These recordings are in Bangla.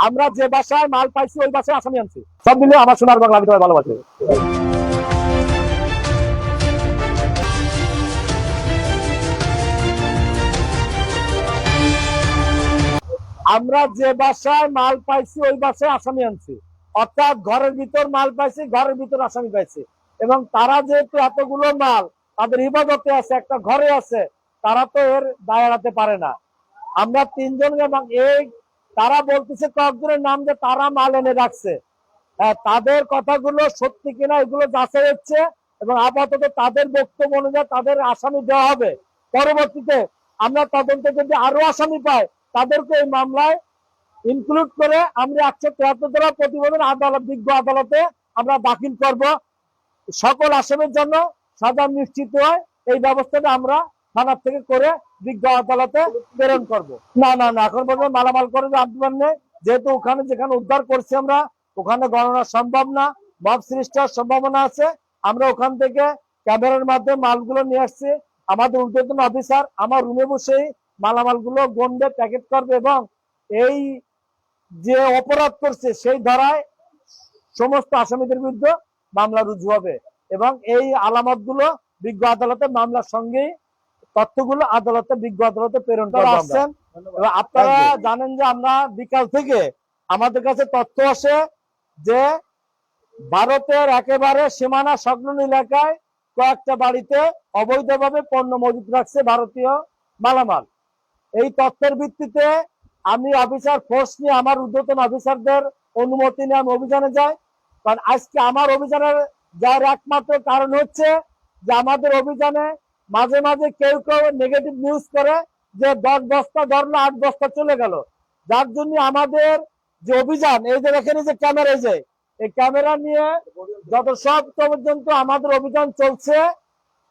আমরা যে বাসায় মাল পাইছি ওই বাসায় আসামি আনছি। সব মিলে আমার সোনার বাংলা, আমি তোমায় ভালোবাসি। আমরা যে বাসায় মাল পাইছি ওই বাসায় আসামি আনছি, অর্থাৎ ঘরের ভিতর মাল পাইছি, ঘরের ভিতর আসামি পাইছি। এবং তারা যেহেতু এতগুলো মাল তাদের ইবাদতে আছে, একটা ঘরে আছে, তারা তো এর দায় এড়াতে পারে না। আমরা তিনজন, এবং এই তারা বলতেছে কয়েকজনের নাম যে তারা মাল এনে রাখছে। তাদের কথাগুলো সত্যি কিনা এগুলো যাচাই হচ্ছে, এবং আপাতত তাদের বক্তব্য অনুযায়ী তাদের আসামি দেওয়া হবে। পরবর্তীতে আমরা তদন্তে যদি আরো আসামি পাই তাদেরকে এই মামলায় ইনক্লুড করে আমরা 173 ধারা প্রতিবেদন আদালত, বিজ্ঞ আদালতে আমরা দাখিল করব। সকল আসামির জন্য সাজা নিশ্চিত হয় এই ব্যবস্থাটা আমরা থানার থেকে করে বিজ্ঞ আদালতে প্রেরণ করব। না না না, এখন পর্যন্ত মালামাল করে আন্দোলন নেই, যেহেতু ওখানে যেখানে উদ্ধার করছি আমরা ওখানে গণনা সম্ভব না, মব সৃষ্টির সম্ভাবনা আছে। আমরা ওখান থেকে ক্যামেরার মাধ্যমে মালগুলো নিয়ে আসছি। আমাদের ঊর্ধ্বতন অফিসার আমার রুমে বসেই মালামালগুলো গন্ডে প্যাকেট করবে, এবং এই যে অপরাধ করছে সেই ধারায় সমস্ত আসামিদের বিরুদ্ধে মামলা রুজু হবে। এবং এই আলামত গুলো বিজ্ঞ আদালতে মামলার সঙ্গে তথ্যগুলো আদালতে, বিজ্ঞ আদালতে প্রেরণ করা আসছেন। আপনারা জানেন যে আমরা বিকাল থেকে আমাদের কাছে তথ্য আসে যে ভারতের একেবারে সীমানা সংলগ্ন এলাকায় কয়েকটা বাড়িতে অবৈধভাবে পণ্য মজুত রাখছে ভারতীয় মালামাল। এই তথ্যের ভিত্তিতে আমি অফিসার ফোর্স নিয়ে, আমার ঊর্ধ্বতন অফিসারদের অনুমতি নিয়ে আমি অভিযানে যাই। কারণ আজকে আমার অভিযানের যার একমাত্র কারণ হচ্ছে যে আমাদের অভিযানে মাঝে মাঝে কেউ কেউ নেগেটিভ নিউজ করে যে 10 বস্তা ধরলো, 8 বস্তা চলে গেল, যার জন্য আমাদের যে অভিযান, এই যে এখানে যে ক্যামেরা, এই ক্যামেরা নিয়ে যত সব পর্যন্ত আমাদের অভিযান চলছে,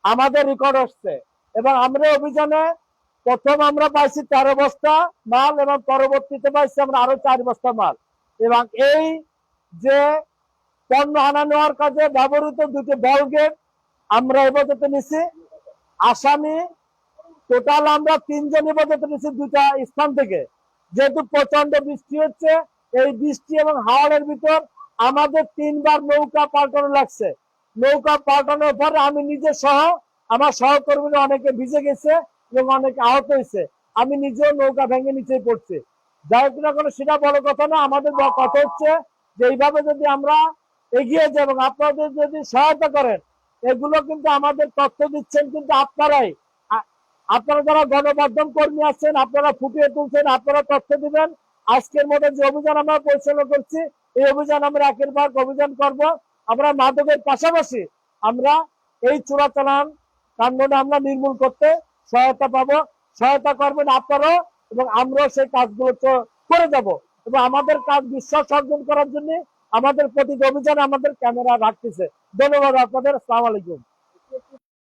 আমাদের রেকর্ড আসছে। এবং আমরা অভিযানে প্রথম আমরা পাইছি 13 বস্তা মাল, এবং পরবর্তীতে পাইছি আমরা আরো 4 বস্তা মাল। এবং এই যে পণ্য আনা নেওয়ার কাজে ব্যবহৃত 2টি বল গেট আমরা হেফাজতে নিছি। আসামি টোটাল আমরা 3 জন হেফাজতে নিছি 2টা স্থান থেকে। যেহেতু প্রচন্ড বৃষ্টি হচ্ছে, এই বৃষ্টি এবং হাওয়ার ভিতর আমাদের 3 বার নৌকা পাল্টানো লাগছে। নৌকা পাল্টানোর পরে আমি নিজে সহ আমার সহকর্মীরা অনেকে ভিজে গেছে এবং অনেকে আহত হয়েছে। আমি নিজেও নৌকা ভেঙে নিচে পড়ছি। যাই হোক না কোনো, সেটা বড় কথা না। আমাদের কথা হচ্ছে যে এইভাবে যদি আমরা এগিয়ে যাই এবং আপনাদের যদি সহায়তা করেন, এগুলো কিন্তু আমাদের তথ্য দিচ্ছেন কিন্তু আপনারাই। আপনারা যারা গণমাধ্যম কর্মী আছেন, আপনারা ফুটিয়ে তুলছেন, আপনারা তথ্য দিবেন। আজকের মতো যে অভিযান আমরা পরিচালনা করছি, এই অভিযান আমরা একের ভাগ অভিযান করব। আমরা মাদকের পাশাপাশি আমরা এই চোরাচালান কাণ্ডটা আমরা নির্মূল করতে সহায়তা পাবো। সহায়তা করবেন আপনারাও, এবং আমরাও সেই কাজগুলো করে যাব। এবং আমাদের কাজ বিশ্বাস অর্জন করার জন্য আমাদের প্রতি অভিযানে আমাদের ক্যামেরা রাখতেছে। ধন্যবাদ আপনাদের। আসসালামু আলাইকুম।